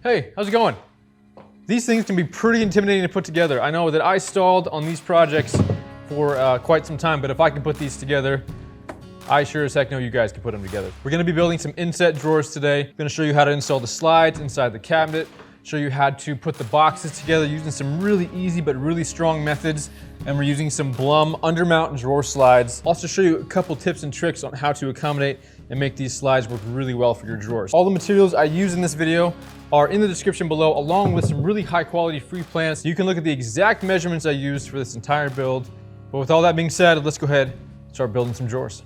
Hey, how's it going? These things can be pretty intimidating to put together. I know that I stalled on these projects for quite some time, but if I can put these together, I sure as heck know you guys can put them together. We're gonna be building some inset drawers today. I'm gonna show you how to install the slides inside the cabinet, show you how to put the boxes together using some really easy but really strong methods, and we're using some Blum undermount drawer slides. I'll also show you a couple tips and tricks on how to accommodate and make these slides work really well for your drawers. All the materials I use in this video are in the description below, along with some really high quality free plans. You can look at the exact measurements I used for this entire build. But with all that being said, let's go ahead and start building some drawers.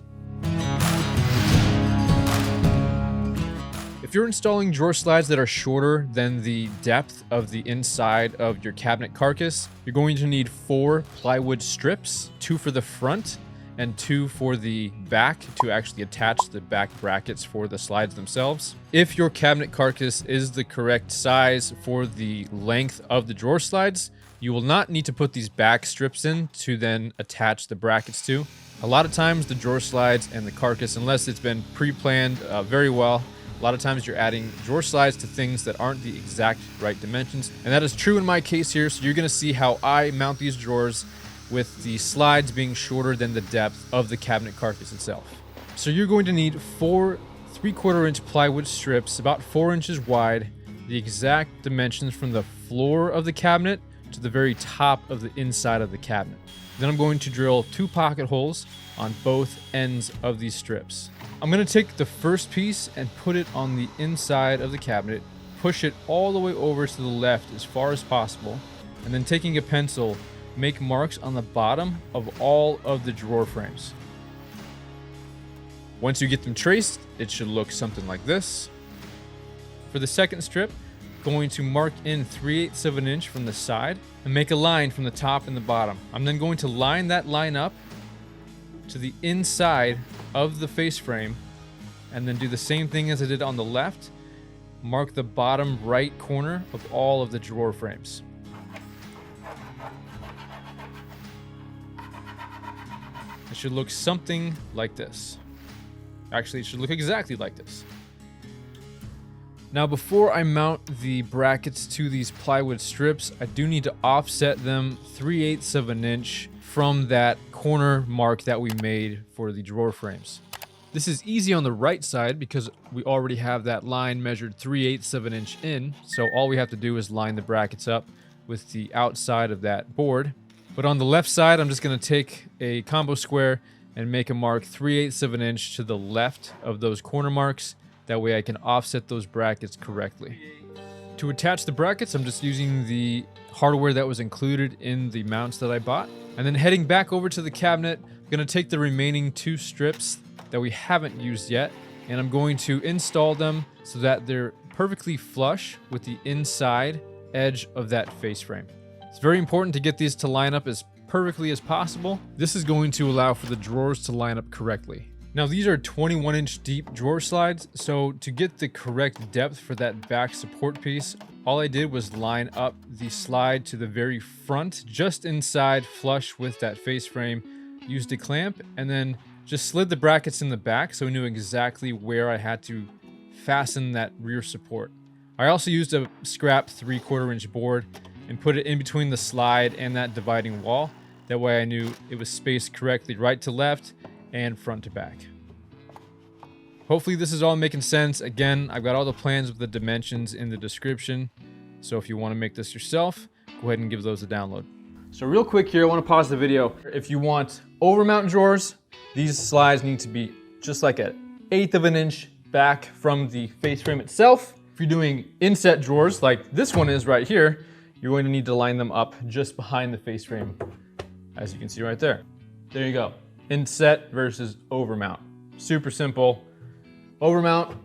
If you're installing drawer slides that are shorter than the depth of the inside of your cabinet carcass, you're going to need 4 plywood strips, 2 for the front and 2 for the back to actually attach the back brackets for the slides themselves. If your cabinet carcass is the correct size for the length of the drawer slides, you will not need to put these back strips in to then attach the brackets to. A lot of times the drawer slides and the carcass, unless it's been pre-planned very well, a lot of times you're adding drawer slides to things that aren't the exact right dimensions. And that is true in my case here. So you're gonna see how I mount these drawers with the slides being shorter than the depth of the cabinet carcass itself. So you're going to need 4 3/4 inch plywood strips, about 4 inches wide, the exact dimensions from the floor of the cabinet to the very top of the inside of the cabinet. Then I'm going to drill 2 pocket holes on both ends of these strips. I'm going to take the first piece and put it on the inside of the cabinet, push it all the way over to the left as far as possible, and then taking a pencil, make marks on the bottom of all of the drawer frames. Once you get them traced, it should look something like this. For the second strip, going to mark in 3/8 of an inch from the side and make a line from the top and the bottom. I'm then going to line that line up to the inside of the face frame and then do the same thing as I did on the left. Mark the bottom right corner of all of the drawer frames. It should look something like this. Actually, it should look exactly like this. Now, before I mount the brackets to these plywood strips, I do need to offset them 3/8 of an inch from that corner mark that we made for the drawer frames. This is easy on the right side because we already have that line measured 3/8 of an inch in, so all we have to do is line the brackets up with the outside of that board. But on the left side, I'm just going to take a combo square and make a mark 3/8 of an inch to the left of those corner marks. That way I can offset those brackets correctly. To attach the brackets, I'm just using the hardware that was included in the mounts that I bought. And then heading back over to the cabinet, I'm going to take the remaining 2 strips that we haven't used yet, and I'm going to install them so that they're perfectly flush with the inside edge of that face frame. It's very important to get these to line up as perfectly as possible. This is going to allow for the drawers to line up correctly. Now, these are 21-inch deep drawer slides, so to get the correct depth for that back support piece, all I did was line up the slide to the very front, just inside, flush with that face frame, used a clamp, and then just slid the brackets in the back so I knew exactly where I had to fasten that rear support. I also used a scrap 3/4 inch board and put it in between the slide and that dividing wall. That way I knew it was spaced correctly right to left and front to back. Hopefully this is all making sense. Again, I've got all the plans with the dimensions in the description. So if you want to make this yourself, go ahead and give those a download. So real quick here, I want to pause the video. If you want overmount drawers, these slides need to be just like 1/8 of an inch back from the face frame itself. If you're doing inset drawers like this one is right here, you're going to need to line them up just behind the face frame, as you can see right there. There you go. Inset versus overmount. Super simple. Overmount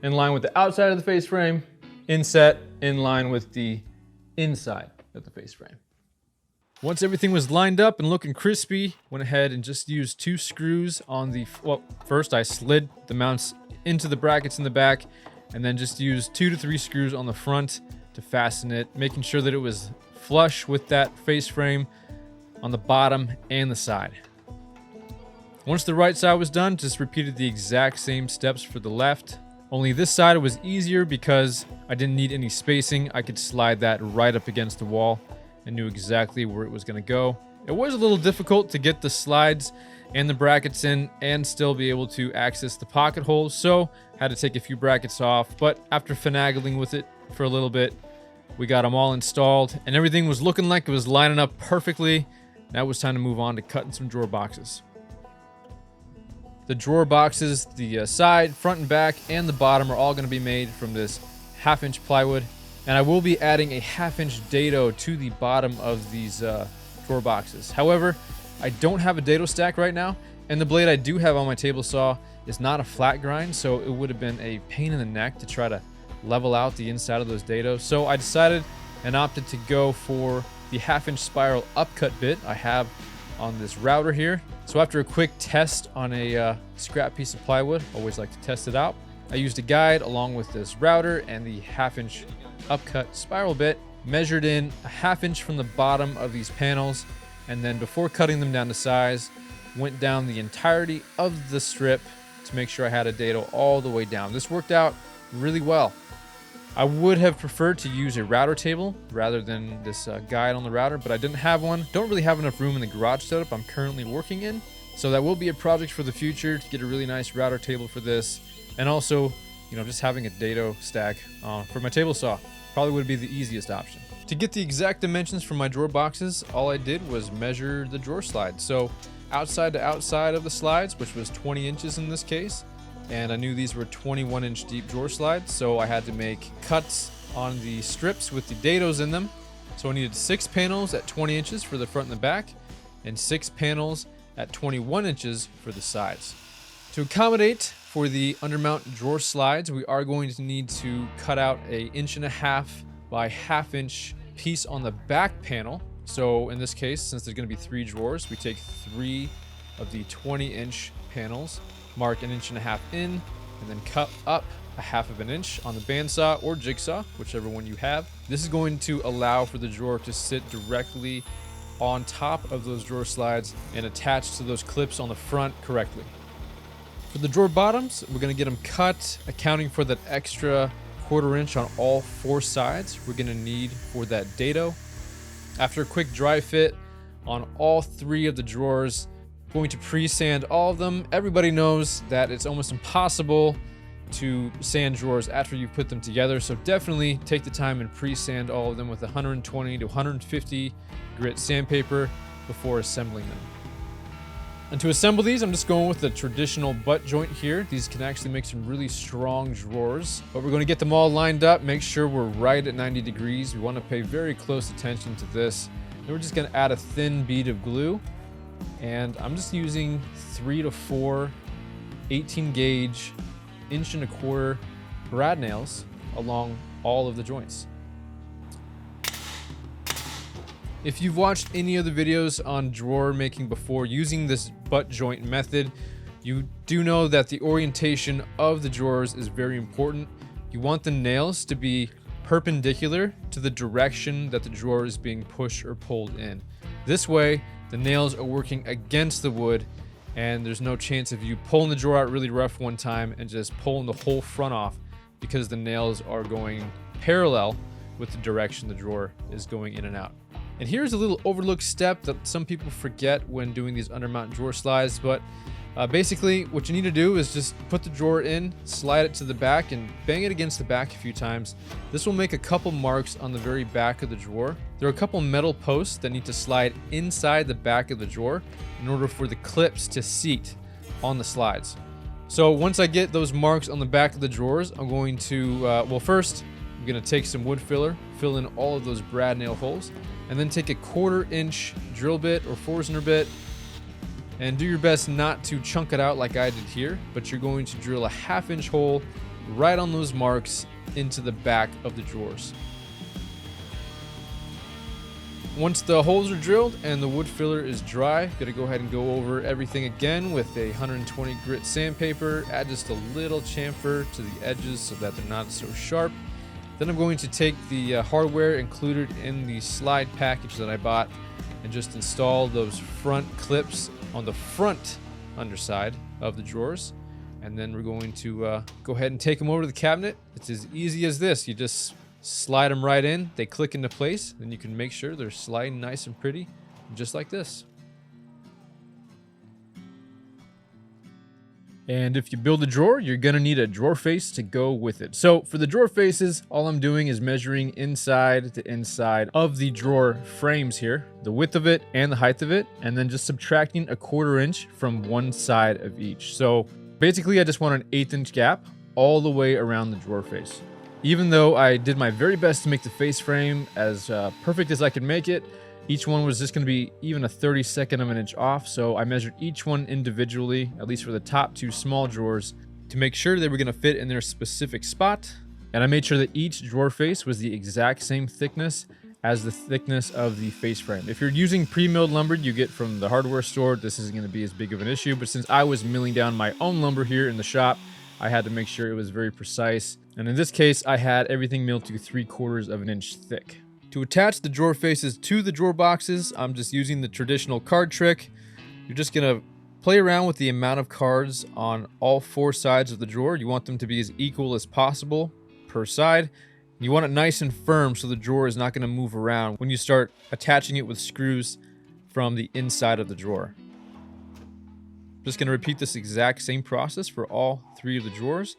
in line with the outside of the face frame. Inset in line with the inside of the face frame. Once everything was lined up and looking crispy, went ahead and just used 2 screws on the, well, first I slid the mounts into the brackets in the back, and then just used 2 to 3 screws on the front to fasten it, making sure that it was flush with that face frame on the bottom and the side. Once the right side was done, just repeated the exact same steps for the left. Only this side was easier because I didn't need any spacing. I could slide that right up against the wall and knew exactly where it was going to go. It was a little difficult to get the slides and the brackets in and still be able to access the pocket holes, so had to take a few brackets off. But after finagling with it for a little bit, we got them all installed and everything was looking like it was lining up perfectly. Now it was time to move on to cutting some drawer boxes. The drawer boxes, the side, front and back, and the bottom are all going to be made from this 1/2-inch plywood. And I will be adding a 1/2-inch dado to the bottom of these drawer boxes. However, I don't have a dado stack right now, and the blade I do have on my table saw is not a flat grind, so it would have been a pain in the neck to try to level out the inside of those dados. So I decided and opted to go for the 1/2-inch spiral upcut bit I have on this router here. So after a quick test on a scrap piece of plywood, always like to test it out, I used a guide along with this router and the 1/2-inch upcut spiral bit, measured in a 1/2 inch from the bottom of these panels, and then before cutting them down to size, went down the entirety of the strip to make sure I had a dado all the way down. This worked out really well. I would have preferred to use a router table rather than this guide on the router, but I didn't have one. Don't really have enough room in the garage setup I'm currently working in, so that will be a project for the future to get a really nice router table for this. And also, you know, just having a dado stack for my table saw probably would be the easiest option. To get the exact dimensions for my drawer boxes, all I did was measure the drawer slides. So outside to outside of the slides, which was 20 inches in this case, and I knew these were 21-inch deep drawer slides, so I had to make cuts on the strips with the dados in them. So I needed 6 panels at 20 inches for the front and the back, and 6 panels at 21 inches for the sides. To accommodate for the undermount drawer slides, we are going to need to cut out a 1.5 inch by 1/2 inch piece on the back panel. So in this case, since there's going to be 3 drawers, we take 3 of the 20-inch panels, mark 1.5 inches in, and then cut up 1/2 inch on the bandsaw or jigsaw, whichever one you have. This is going to allow for the drawer to sit directly on top of those drawer slides and attach to those clips on the front correctly. For the drawer bottoms, we're going to get them cut, accounting for that extra 1/4 inch on all 4 sides we're going to need for that dado. After a quick dry fit on all 3 of the drawers, going to pre-sand all of them. Everybody knows that it's almost impossible to sand drawers after you put them together, so definitely take the time and pre-sand all of them with 120 to 150 grit sandpaper before assembling them. And to assemble these, I'm just going with the traditional butt joint here. These can actually make some really strong drawers, but we're going to get them all lined up, make sure we're right at 90 degrees. We want to pay very close attention to this. And we're just going to add a thin bead of glue, and I'm just using 3 to 4 18 gauge 1.25 inch brad nails along all of the joints. If you've watched any of the videos on drawer making before using this butt joint method, you do know that the orientation of the drawers is very important. You want the nails to be perpendicular to the direction that the drawer is being pushed or pulled in. This way, the nails are working against the wood, and there's no chance of you pulling the drawer out really rough one time and just pulling the whole front off, because the nails are going parallel with the direction the drawer is going in and out. And here's a little overlooked step that some people forget when doing these undermount drawer slides, but basically what you need to do is just put the drawer in, slide it to the back, and bang it against the back a few times. This will make a couple marks on the very back of the drawer. There are a couple metal posts that need to slide inside the back of the drawer in order for the clips to seat on the slides. So once I get those marks on the back of the drawers, I'm going to, well, first I'm going to take some wood filler, fill in all of those brad nail holes, and then take a 1/4 inch drill bit or Forstner bit, and do your best not to chunk it out like I did here, but you're going to drill a 1/2 inch hole right on those marks into the back of the drawers. Once the holes are drilled and the wood filler is dry, I'm gonna go ahead and go over everything again with a 120 grit sandpaper, add just a little chamfer to the edges so that they're not so sharp. Then I'm going to take the hardware included in the slide package that I bought and just install those front clips on the front underside of the drawers. And then we're going to go ahead and take them over to the cabinet. It's as easy as this. You just slide them right in. They click into place. Then you can make sure they're sliding nice and pretty, just like this. And if you build a drawer, you're gonna need a drawer face to go with it. So for the drawer faces, all I'm doing is measuring inside to inside of the drawer frames here, the width of it and the height of it, and then just subtracting 1/4 inch from one side of each. So basically I just want an 1/8 inch gap all the way around the drawer face. Even though I did my very best to make the face frame as perfect as I could make it, each one was just going to be even a 32nd of an inch off, so I measured each one individually, at least for the top 2 small drawers, to make sure they were going to fit in their specific spot. And I made sure that each drawer face was the exact same thickness as the thickness of the face frame. If you're using pre-milled lumber you get from the hardware store, this isn't going to be as big of an issue, but since I was milling down my own lumber here in the shop, I had to make sure it was very precise. And in this case, I had everything milled to 3/4 of an inch thick. To attach the drawer faces to the drawer boxes, I'm just using the traditional card trick. You're just gonna play around with the amount of cards on all 4 sides of the drawer. You want them to be as equal as possible per side. You want it nice and firm so the drawer is not gonna move around when you start attaching it with screws from the inside of the drawer. Just gonna repeat this exact same process for all 3 of the drawers.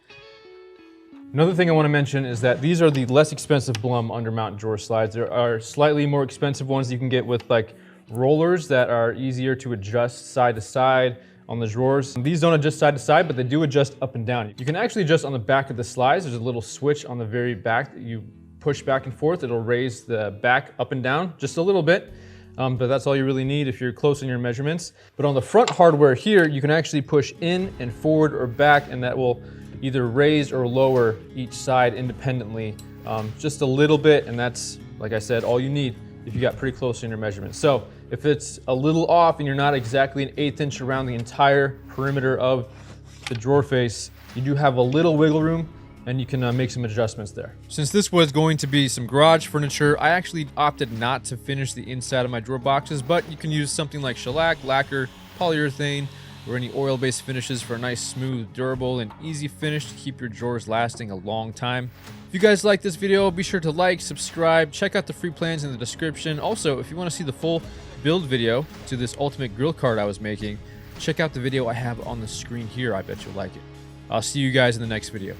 Another thing I want to mention is that these are the less expensive Blum undermount drawer slides. There are slightly more expensive ones you can get with like rollers that are easier to adjust side to side on the drawers. These don't adjust side to side, but they do adjust up and down. You can actually adjust on the back of the slides. There's a little switch on the very back that you push back and forth. It'll raise the back up and down just a little bit. But that's all you really need if you're close in your measurements. But on the front hardware here, you can actually push in and forward or back, and that will either raise or lower each side independently, just a little bit, and that's, like I said, all you need if you got pretty close in your measurements. So if it's a little off and you're not exactly an 1/8 inch around the entire perimeter of the drawer face, you do have a little wiggle room and you can make some adjustments there. Since this was going to be some garage furniture, I actually opted not to finish the inside of my drawer boxes, but you can use something like shellac, lacquer, polyurethane, or any oil-based finishes for a nice, smooth, durable, and easy finish to keep your drawers lasting a long time. If you guys like this video, be sure to like, subscribe, check out the free plans in the description. Also, if you want to see the full build video to this ultimate grill card I was making, check out the video I have on the screen here. I bet you'll like it. I'll see you guys in the next video.